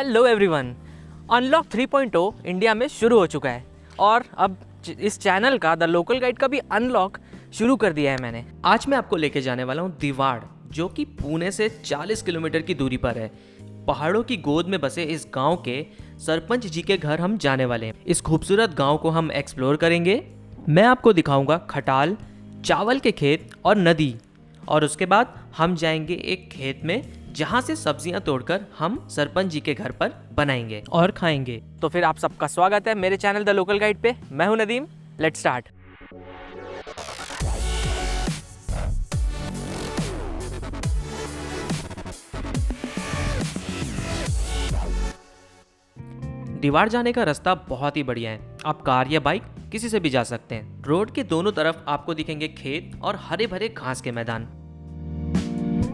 Hello everyone. Unlock 3.0 India में शुरू हो चुका है और अब इस चैनल का द लोकल गाइड का भी अनलॉक शुरू कर दिया है मैंने। आज मैं आपको लेके जाने वाला हूँ दिवाड़, जो कि पुणे से 40 किलोमीटर की दूरी पर है। पहाड़ों की गोद में बसे इस गांव के सरपंच जी के घर हम जाने वाले हैं। इस खूबसूरत गांव को हम एक्सप्लोर करेंगे। मैं आपको दिखाऊंगा खटाल, चावल के खेत और नदी, और उसके बाद हम जाएंगे एक खेत में जहां से सब्जियां तोड़कर हम सरपंच जी के घर पर बनाएंगे और खाएंगे। तो फिर आप सबका स्वागत है मेरे चैनल द लोकल गाइड पे। मैं हूं नदीम। Let's start. दिवाड़ जाने का रास्ता बहुत ही बढ़िया है। आप कार या बाइक किसी से भी जा सकते हैं। रोड के दोनों तरफ आपको दिखेंगे खेत और हरे भरे घास के मैदान।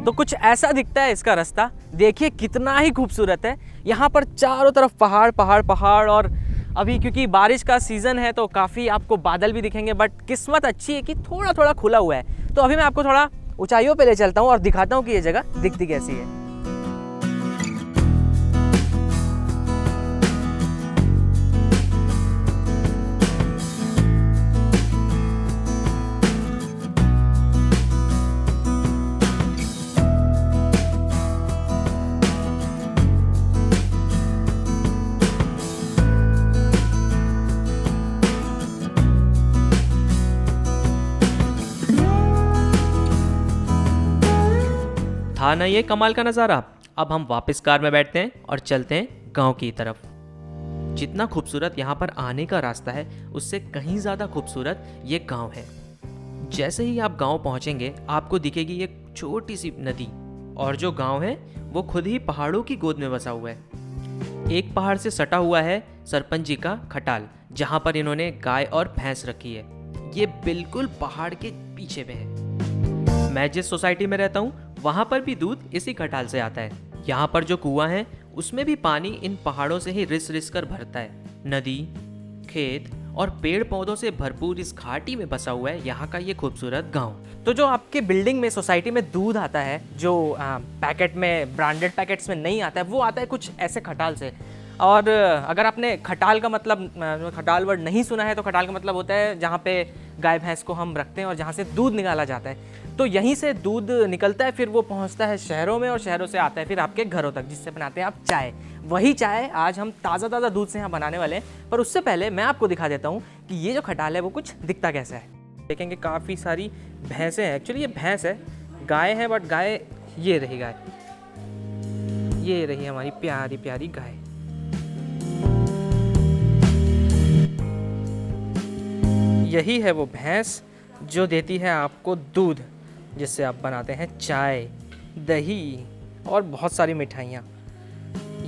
तो कुछ ऐसा दिखता है इसका रास्ता। देखिए कितना ही खूबसूरत है। यहाँ पर चारों तरफ पहाड़ पहाड़ पहाड़, और अभी क्योंकि बारिश का सीज़न है तो काफ़ी आपको बादल भी दिखेंगे, बट किस्मत अच्छी है कि थोड़ा थोड़ा खुला हुआ है। तो अभी मैं आपको थोड़ा ऊंचाइयों पे ले चलता हूँ और दिखाता हूँ कि ये जगह दिखती कैसी है। था ना ये कमाल का नज़ारा। अब हम वापस कार में बैठते हैं और चलते हैं गांव की तरफ। जितना खूबसूरत यहाँ पर आने का रास्ता है, उससे कहीं ज़्यादा खूबसूरत ये गांव है। जैसे ही आप गांव पहुँचेंगे आपको दिखेगी एक छोटी सी नदी, और जो गांव है वो खुद ही पहाड़ों की गोद में बसा हुआ है। एक पहाड़ से सटा हुआ है सरपंच जी का खटाल, जहाँ पर इन्होंने गाय और भैंस रखी है। ये बिल्कुल पहाड़ के पीछे में है। मैं जिस सोसाइटी में रहता हूँ वहाँ पर भी दूध इसी खटाल से आता है। यहाँ पर जो कुआं है उसमें भी पानी इन पहाड़ों से ही रिस रिस कर भरता है। नदी, खेत और पेड़ पौधों से भरपूर इस घाटी में बसा हुआ है यहाँ का ये खूबसूरत गांव। तो जो आपके बिल्डिंग में, सोसाइटी में दूध आता है, जो पैकेट में, ब्रांडेड पैकेट्स में नहीं आता है, वो आता है कुछ ऐसे खटाल से। और अगर आपने खटाल का मतलब, खटाल वर्ड नहीं सुना है, तो खटाल का मतलब होता है जहाँ पे गाय भैंस को हम रखते हैं और जहाँ से दूध निकाला जाता है। तो यहीं से दूध निकलता है, फिर वो पहुँचता है शहरों में, और शहरों से आता है फिर आपके घरों तक, जिससे बनाते हैं आप चाय। वही चाय आज हम ताज़ा दूध से यहाँ बनाने वाले हैं। पर उससे पहले मैं आपको दिखा देता हूँ कि ये जो खटाल है वो कुछ दिखता कैसा है। देखेंगे काफ़ी सारी भैंसें हैं। एक्चुअली ये भैंस है, गाय है, बट गाय ये रही, गाय ये रही हमारी प्यारी प्यारी गाय। यही है वो भैंस जो देती है आपको दूध, जिससे आप बनाते हैं चाय, दही और बहुत सारी मिठाइयाँ।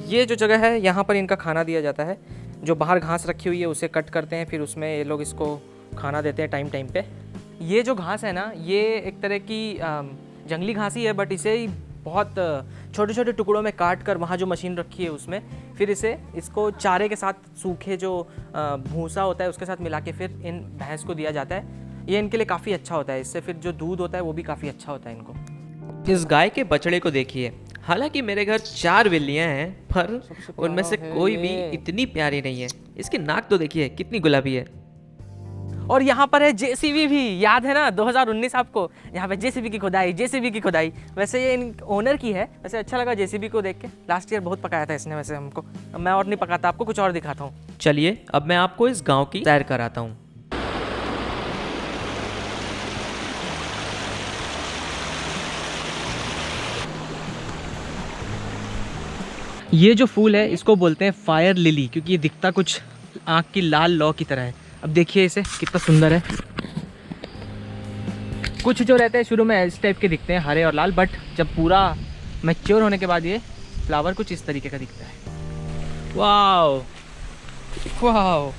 ये जो जगह है यहाँ पर इनका खाना दिया जाता है। जो बाहर घास रखी हुई है उसे कट करते हैं, फिर उसमें ये लोग इसको खाना देते हैं टाइम टाइम पे। ये जो घास है ना, ये एक तरह की जंगली घास ही है, बट इसे बहुत छोटे छोटे टुकड़ों में काट कर वहाँ जो मशीन रखी है उसमें फिर इसको चारे के साथ, सूखे जो भूसा होता है उसके साथ मिला के फिर इन भैंस को दिया जाता है। ये इनके लिए काफ़ी अच्छा होता है। इससे फिर जो दूध होता है वो भी काफ़ी अच्छा होता है इनको। इस गाय के बछड़े को देखिए। हालांकि मेरे घर 4 बिल्लियाँ हैं, पर उनमें से कोई भी इतनी प्यारी नहीं है। इसकी नाक तो देखिए कितनी गुलाबी है। और यहाँ पर है जेसीबी भी। याद है ना 2019 आपको? यहाँ पे जेसीबी की खुदाई। वैसे ये इन ओनर की है। वैसे अच्छा लगा जेसीबी को देख के। लास्ट ईयर बहुत पकाया था इसने वैसे हमको। मैं और नहीं पकाता, आपको कुछ और दिखाता हूँ। चलिए अब मैं आपको इस गाँव की सैर कराता हूँ। ये जो फूल है इसको बोलते हैं फायर लिली, क्योंकि ये दिखता कुछ आँख की लाल लौ की तरह है। अब देखिए इसे कितना सुंदर है। कुछ जो रहते हैं शुरू में इस टाइप के दिखते हैं, हरे और लाल, बट जब पूरा मैच्योर होने के बाद ये फ्लावर कुछ इस तरीके का दिखता है। Wow wow.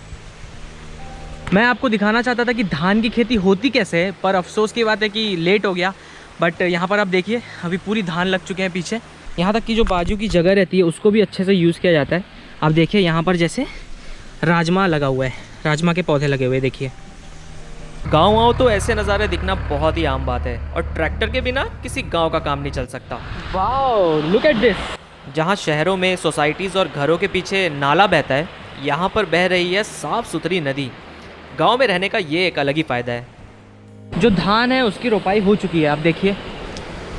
मैं आपको दिखाना चाहता था कि धान की खेती होती कैसे है, पर अफसोस की बात है कि लेट हो गया। बट यहाँ पर आप देखिए अभी पूरी धान लग चुके हैं पीछे। यहाँ तक कि जो बाजू की जगह रहती है उसको भी अच्छे से यूज़ किया जाता है। आप देखिए यहाँ पर जैसे राजमा लगा हुआ है, राजमा के पौधे लगे हुए, देखिए। गाँव आओ तो ऐसे नज़ारे दिखना बहुत ही आम बात है, और ट्रैक्टर के बिना किसी गाँव का काम नहीं चल सकता। Wow, look at this. जहाँ शहरों में सोसाइटीज़ और घरों के पीछे नाला बहता है, यहाँ पर बह रही है साफ़ सुथरी नदी। गांव में रहने का ये एक अलग ही फ़ायदा है। जो धान है उसकी रोपाई हो चुकी है, आप देखिए,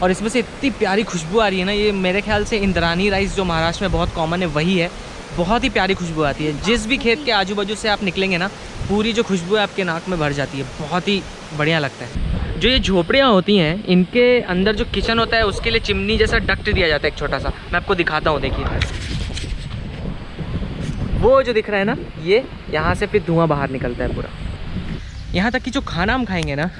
और इसमें से इतनी प्यारी खुशबू आ रही है ना। ये मेरे ख्याल से इंद्रानी राइस जो महाराष्ट्र में बहुत कॉमन है वही है। बहुत ही प्यारी खुशबू आती है। जिस भी खेत के आजू बाजू से आप निकलेंगे ना, पूरी जो खुशबू है आपके नाक में भर जाती है। बहुत ही बढ़िया लगता है। जो ये झोपड़ियाँ होती हैं, इनके अंदर जो किचन होता है उसके लिए चिमनी जैसा डक्ट दिया जाता है एक छोटा सा। मैं आपको दिखाता हूँ, देखिए वो जो दिख रहा है ना, ये यहाँ से फिर धुआं बाहर निकलता है पूरा। यहाँ तक कि जो खाना हम खाएंगे ना,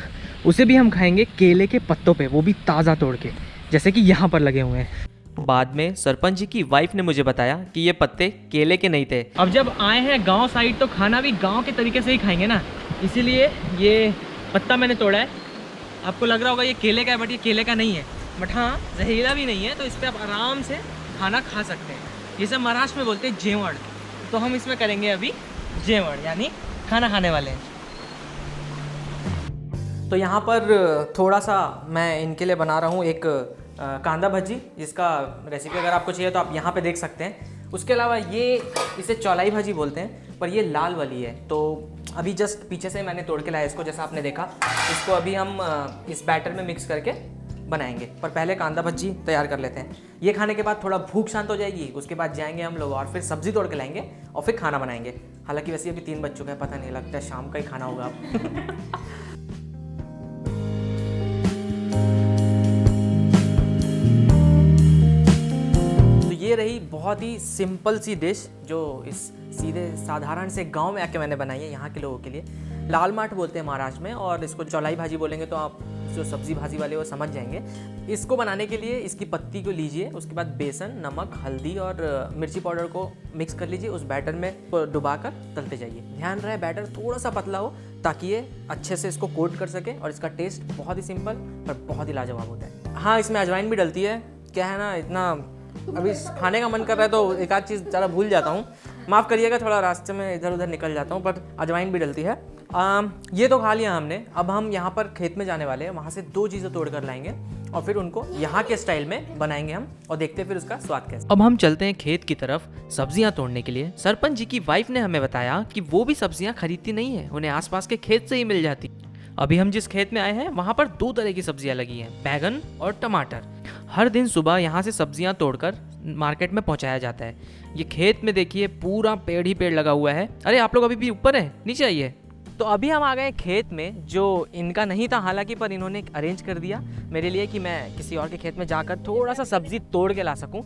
उसे भी हम खाएंगे केले के पत्तों पे, वो भी ताज़ा तोड़ के, जैसे कि यहाँ पर लगे हुए हैं। बाद में सरपंच जी की वाइफ ने मुझे बताया कि ये पत्ते केले के नहीं थे। अब जब आए हैं गांव साइड तो खाना भी गांव के तरीके से ही खाएंगे ना, इसीलिए ये पत्ता मैंने तोड़ा है। आपको लग रहा होगा ये केले का है, बट ये केले का नहीं है। बट हाँ, जहरीला भी नहीं है, तो इस पर आप आराम से खाना खा सकते हैं। ये सब महाराष्ट्र में बोलते हैं जेवण, तो हम इसमें करेंगे अभी जेवण, यानी खाना खाने वाले हैं। तो यहाँ पर थोड़ा सा मैं इनके लिए बना रहा हूँ एक कांदा भजी, जिसका रेसिपी अगर आपको चाहिए तो आप यहाँ पे देख सकते हैं। उसके अलावा ये इसे चौलाई भाजी बोलते हैं, पर ये लाल वाली है। तो अभी जस्ट पीछे से मैंने तोड़ के लाया इसको, जैसा आपने देखा। इसको अभी हम इस बैटर में मिक्स करके बनाएंगे, पर पहले कांदा भजी तैयार कर लेते हैं। ये खाने के बाद थोड़ा भूख शांत हो जाएगी, उसके बाद जाएंगे हम लोग और फिर सब्जी तोड़ के लाएंगे और फिर खाना बनाएंगे। हालांकि वैसे अभी 3 बज चुका है, पता नहीं लगता है शाम का ही खाना होगा अब। ये रही बहुत ही सिंपल सी डिश जो इस सीधे साधारण से गांव में आके मैंने बनाई है यहाँ के लोगों के लिए। लाल माठ बोलते हैं महाराष्ट्र में, और इसको चौलाई भाजी बोलेंगे तो आप जो सब्जी भाजी वाले वो समझ जाएंगे। इसको बनाने के लिए इसकी पत्ती को लीजिए, उसके बाद बेसन, नमक, हल्दी और मिर्ची पाउडर को मिक्स कर लीजिए। उस बैटर में डुबा कर तलते जाइए। ध्यान रहे बैटर थोड़ा सा पतला हो ताकि ये अच्छे से इसको कोट कर सके। और इसका टेस्ट बहुत ही सिंपल पर बहुत ही लाजवाब होता है। हाँ, इसमें अजवाइन भी डलती है। क्या है ना, इतना अभी खाने का मन कर रहा है तो एक आध चीज़ ज़रा भूल जाता हूँ, माफ़ करिएगा, थोड़ा रास्ते में इधर उधर निकल जाता हूँ। पर अजवाइन भी डलती है। ये तो खा लिया हमने। अब हम यहाँ पर खेत में जाने वाले हैं, वहाँ से 2 चीज़ें तोड़ कर लाएंगे और फिर उनको यहाँ के स्टाइल में बनाएंगे हम, और देखते हैं फिर उसका स्वाद कैसा। अब हम चलते हैं खेत की तरफ सब्जियाँ तोड़ने के लिए। सरपंच जी की वाइफ ने हमें बताया कि वो भी सब्जियाँ खरीदती नहीं है, उन्हें आसपास के खेत से ही मिल जाती। अभी हम जिस खेत में आए हैं वहाँ पर 2 तरह की सब्जियाँ लगी हैं, बैगन और टमाटर। हर दिन सुबह यहाँ से सब्जियाँ तोड़कर मार्केट में पहुँचाया जाता है। ये खेत में देखिए पूरा पेड़ ही पेड़ लगा हुआ है। अरे आप लोग अभी भी ऊपर हैं, नीचे आइए। तो अभी हम आ गए खेत में, जो इनका नहीं था हालांकि, पर इन्होंने अरेंज कर दिया मेरे लिए कि मैं किसी और के खेत में जाकर थोड़ा सा सब्जी तोड़ के ला सकूं।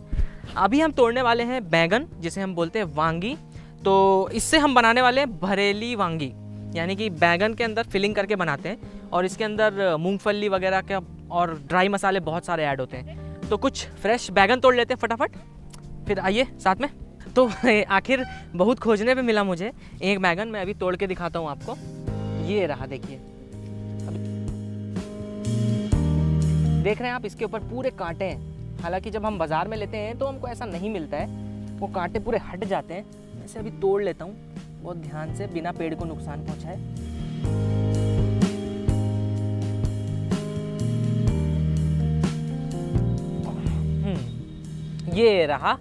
अभी हम तोड़ने वाले हैं बैगन, जिसे हम बोलते हैं वांगी। तो इससे हम बनाने वाले हैं भरेली वांगी, यानी कि बैगन के अंदर फिलिंग करके बनाते हैं और इसके अंदर मूंगफली वगैरह के और ड्राई मसाले बहुत सारे ऐड होते हैं। तो कुछ फ्रेश बैगन तोड़ लेते हैं फटाफट, फिर आइए साथ में। तो आखिर बहुत खोजने पे मिला मुझे एक बैगन। मैं अभी तोड़ के दिखाता हूँ आपको। ये रहा, देखिए, देख रहे हैं आप, इसके ऊपर पूरे कांटे हैं। हालांकि जब हम बाजार में लेते हैं तो हमको ऐसा नहीं मिलता है, वो कांटे पूरे हट जाते हैं। मैं इसे अभी तोड़ लेता हूँ बहुत ध्यान से, बिना पेड़ को नुकसान पहुँचाए। ये रहा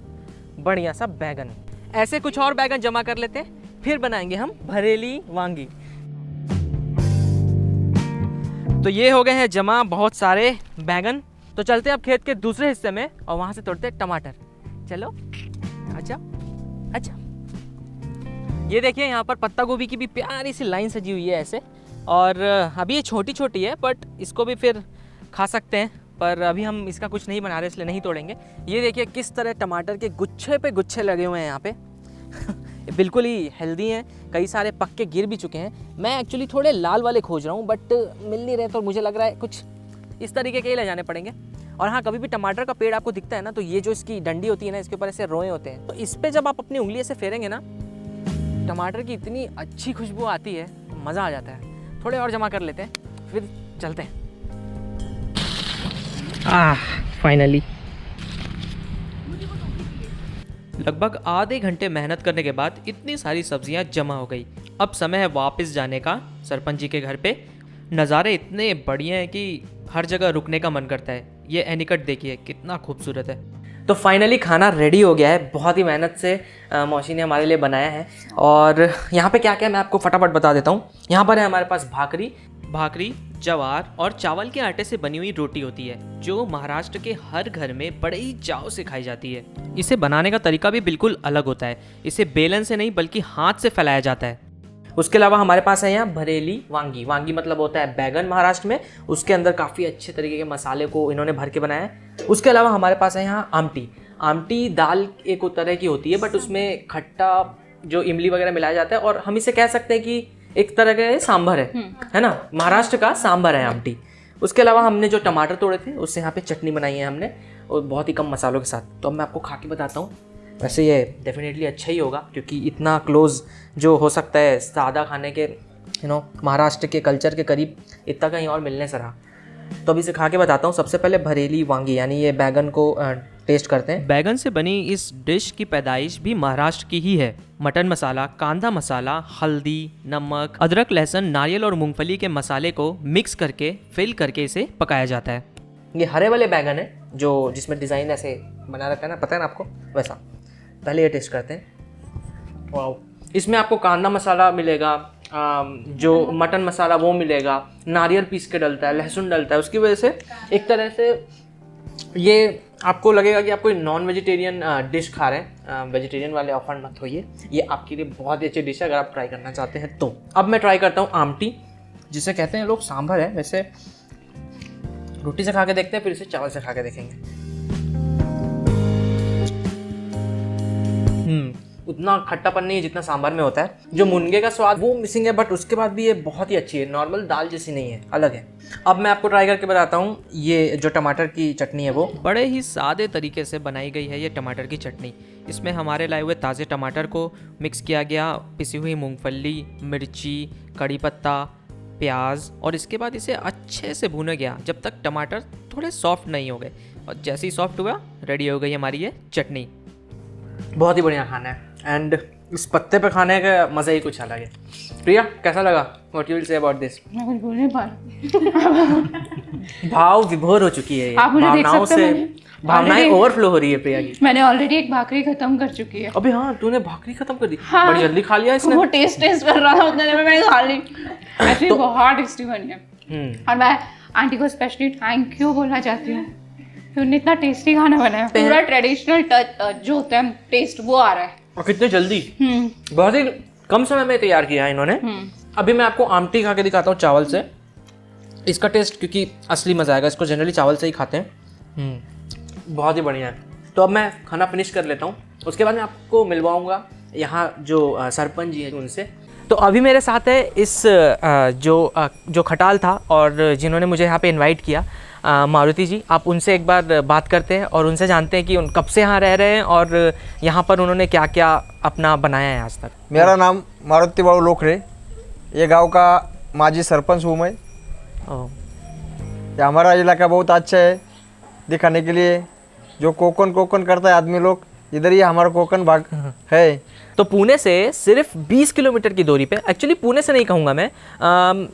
बढ़िया सा बैगन। ऐसे कुछ और बैगन जमा कर लेते हैं, फिर बनाएंगे हम भरेली वांगी। तो ये हो गए हैं जमा बहुत सारे बैगन। तो चलते हैं अब खेत के दूसरे हिस्से में और वहां से तोड़ते हैं टमाटर। चलो, अच्छा अच्छा। ये देखिए यहाँ पर पत्ता गोभी की भी प्यारी सी लाइन सजी हुई है ऐसे। और अभी ये छोटी छोटी है, बट इसको भी फिर खा सकते हैं, पर अभी हम इसका कुछ नहीं बना रहे इसलिए नहीं तोड़ेंगे। ये देखिए किस तरह टमाटर के गुच्छे पे गुच्छे लगे हुए हैं यहाँ पे। बिल्कुल ही हेल्दी हैं, कई सारे पक के गिर भी चुके हैं। मैं एक्चुअली थोड़े लाल वाले खोज रहा हूँ, बट मिल नहीं रहे, तो मुझे लग रहा है कुछ इस तरीके के ही ले जाने पड़ेंगे। और हाँ, कभी भी टमाटर का पेड़ आपको दिखता है ना, तो ये जो इसकी डंडी होती है ना, इसके ऊपर ऐसे रोए होते हैं, तो इस पर जब आप अपनी उंगली से फेरेंगे ना, टमाटर की इतनी अच्छी खुशबू आती है, मज़ा आ जाता है। थोड़े और जमा कर लेते हैं, फिर चलते हैं। फाइनली लगभग आधे घंटे मेहनत करने के बाद इतनी सारी सब्जियां जमा हो गई। अब समय है वापस जाने का सरपंच जी के घर पे। नज़ारे इतने बढ़िया हैं कि हर जगह रुकने का मन करता है। ये एनीकट देखिए कितना खूबसूरत है। तो फाइनली खाना रेडी हो गया है, बहुत ही मेहनत से मौसी ने हमारे लिए बनाया है। और यहाँ पे क्या क्या मैं आपको फटाफट बता देता हूँ। यहाँ पर है हमारे पास भाकरी ज्वार और चावल के आटे से बनी हुई रोटी होती है, जो महाराष्ट्र के हर घर में बड़े ही चाव से खाई जाती है। इसे बनाने का तरीका भी बिल्कुल अलग होता है, इसे बेलन से नहीं बल्कि हाथ से फैलाया जाता है। उसके अलावा हमारे पास है यहाँ भरेली वांगी। वांगी मतलब होता है बैगन महाराष्ट्र में, उसके अंदर काफ़ी अच्छे तरीके के मसाले को इन्होंने भर के बनाया है। उसके अलावा हमारे पास है यहाँ आमटी दाल एक तरह की होती है, बट उसमें खट्टा जो इमली वगैरह मिलाया जाता है, और हम इसे कह सकते हैं कि एक तरह का सांभर है ना, महाराष्ट्र का सांभर है आमटी। उसके अलावा हमने जो टमाटर तोड़े थे उससे यहाँ पे चटनी बनाई है हमने, और बहुत ही कम मसालों के साथ। तो अब मैं आपको खा के बताता हूँ। वैसे ये डेफिनेटली अच्छा ही होगा, क्योंकि इतना क्लोज जो हो सकता है सादा खाने के महाराष्ट्र के कल्चर के करीब इतना कहीं और मिलने से रहा। तो अभी इसे खा के बताता हूँ। सबसे पहले भरेली वांगी यानी ये बैगन को टेस्ट करते हैं। बैगन से बनी इस डिश की पैदाइश भी महाराष्ट्र की ही है। मटन मसाला, कांदा मसाला, हल्दी, नमक, अदरक, लहसुन, नारियल और मूंगफली के मसाले को मिक्स करके फिल करके इसे पकाया जाता है। ये हरे वाले बैगन है जो जिसमें डिज़ाइन ऐसे बना रखा है ना, पता है ना आपको, वैसा। पहले ये टेस्ट करते हैं। वाओ, इसमें आपको कांदा मसाला मिलेगा, जो मटन मसाला वो मिलेगा, नारियल पीस के डलता है, लहसुन डलता है। उसकी वजह से एक तरह से ये आपको लगेगा कि आप कोई नॉन वेजिटेरियन डिश खा रहे हैं। वेजिटेरियन वाले ऑफर मत होइए, ये आपके लिए बहुत ही अच्छी डिश है अगर आप ट्राई करना चाहते हैं तो। अब मैं ट्राई करता हूँ आमटी, जिसे कहते हैं लोग सांभर है। वैसे रोटी से खा के देखते हैं, फिर इसे चावल से खा के देखेंगे। उतना खट्टापन नहीं है जितना सांभर में होता है। जो मुनगे का स्वाद वो मिसिंग है, बट उसके बाद भी ये बहुत ही अच्छी है, नॉर्मल दाल जैसी नहीं है, अलग है। अब मैं आपको ट्राई करके बताता हूँ। ये जो टमाटर की चटनी है वो बड़े ही सादे तरीके से बनाई गई है। ये टमाटर की चटनी, इसमें हमारे लाए हुए ताज़े टमाटर को मिक्स किया गया, पिसी हुई मूंगफली, मिर्ची, कड़ी पत्ता, प्याज, और इसके बाद इसे अच्छे से भूना गया जब तक टमाटर थोड़े सॉफ्ट नहीं हो गए। और जैसे ही सॉफ्ट हुआ, रेडी हो गई हमारी ये चटनी। बहुत ही बढ़िया खाना है, एंड इस पत्ते पे खाने का मज़ा ही कुछ अलग है। प्रिया, कैसा लगा? What you will say about this? मैं कुछ बोल नहीं पा रही। भाव विभोर हो चुकी है, आप मुझे देख सकते हो, भावनाएं ओवरफ्लो हो रही है प्रिया की। मैंने ऑलरेडी एक भाकरी खत्म कर चुकी है। अबे हाँ, तूने भाकरी खत्म कर दी। हाँ, बड़ी जल्दी खा लिया इसने। वो टेस्ट कर रहा था, उतने देर में मैंने खा ली। एक्चुअली बहुत टेस्टी बनी है, और मैं आंटी को स्पेशली थैंक यू बोलना चाहती हूँ, उन्होंने इतना टेस्टी खाना बनाया। पूरा ट्रेडिशनल टच जो होता है, टेस्ट वो आ रहा है। और कितने जल्दी, बहुत ही कम समय में तैयार किया है इन्होंने। अभी मैं आपको आमटी खा के दिखाता हूँ चावल से। इसका टेस्ट क्योंकि असली मजा आएगा, इसको जनरली चावल से ही खाते हैं। बहुत ही बढ़िया है। तो अब मैं खाना फिनिश कर लेता हूँ, उसके बाद मैं आपको मिलवाऊंगा यहाँ जो सरपंच जी हैं उनसे। तो अभी मेरे साथ है इस जो खटाल था और जिन्होंने मुझे यहाँ पे इनवाइट किया, मारुति जी। आप उनसे एक बार बात करते हैं और उनसे जानते हैं कि उन कब से यहाँ रह रहे हैं और यहाँ पर उन्होंने क्या क्या अपना बनाया है आज तक। मेरा नाम मारुति बाबू लोखरे, ये गांव का माजी सरपंच हूँ मैं। हमारा इलाका बहुत अच्छा है दिखाने के लिए। जो कोकन करता है आदमी लोग, इधर ही हमारा कोकन भाग है। तो पुणे से सिर्फ 20 किलोमीटर की दूरी पे, एक्चुअली पुणे से नहीं कहूँगा मैं,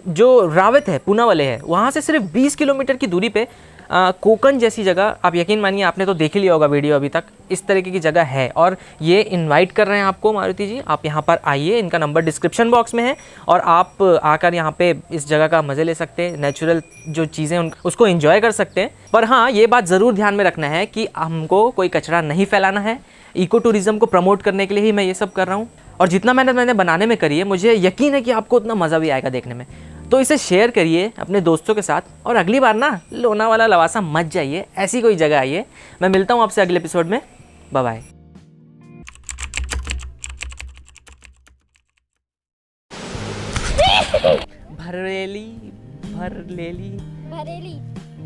जो रावत है, पूना वाले है, वहाँ से सिर्फ 20 किलोमीटर की दूरी पे कोकन जैसी जगह, आप यकीन मानिए आपने तो देख ही लिया होगा वीडियो अभी तक, इस तरीके की जगह है। और ये इनवाइट कर रहे हैं आपको मारुति जी, आप यहाँ पर आइए, इनका नंबर डिस्क्रिप्शन बॉक्स में है और आप आकर यहाँ पे इस जगह का मज़े ले सकते हैं, नेचुरल जो चीज़ें उसको एंजॉय कर सकते हैं। पर हाँ, ये बात ज़रूर ध्यान में रखना है कि हमको कोई कचरा नहीं फैलाना है। इको टूरिज़्म को प्रमोट करने के लिए ही मैं ये सब कर रहा हूँ, और जितना मेहनत मैंने बनाने में करी है, मुझे यकीन है कि आपको उतना मज़ा भी आएगा देखने में। तो इसे शेयर करिए अपने दोस्तों के साथ, और अगली बार ना लोनावाला लवासा मत जाइए, ऐसी कोई जगह आइए। मैं मिलता हूँ आपसे अगले एपिसोड में। Bye bye.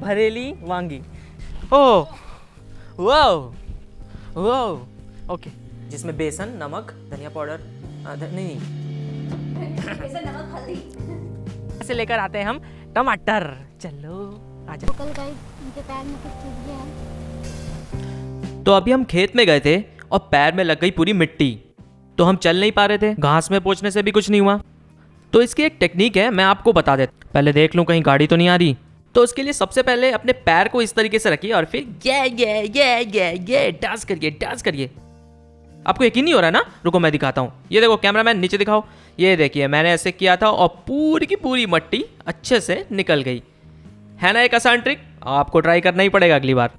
Bharli vangi. Oh wow wow, okay. जिसमें बेसन, नमक, धनिया पाउडर, नहीं बेसन, नमक, हल्दी से लेकर आते हैं हम टमाटर। चलो आजा। तो अभी हम खेत में गए थे और पैर में लग गई पूरी मिट्टी, तो हम चल नहीं पा रहे थे। घास में पहुंचने से भी कुछ नहीं हुआ। तो इसकी एक टेक्निक है, मैं आपको बता देता। पहले देख लूं कहीं गाड़ी तो नहीं आ रही। तो उसके लिए सबसे पहले अपने पैर को इस तरीके से रखिए और फिर ये डांस करिए। आपको यकीन नहीं हो रहा ना? रुको मैं दिखाता हूँ। ये देखो कैमरामैन, नीचे दिखाओ। ये देखिए मैंने ऐसे किया था और पूरी की पूरी मट्टी अच्छे से निकल गई। है ना एक आसान ट्रिक? आपको ट्राई करना ही पड़ेगा अगली बार।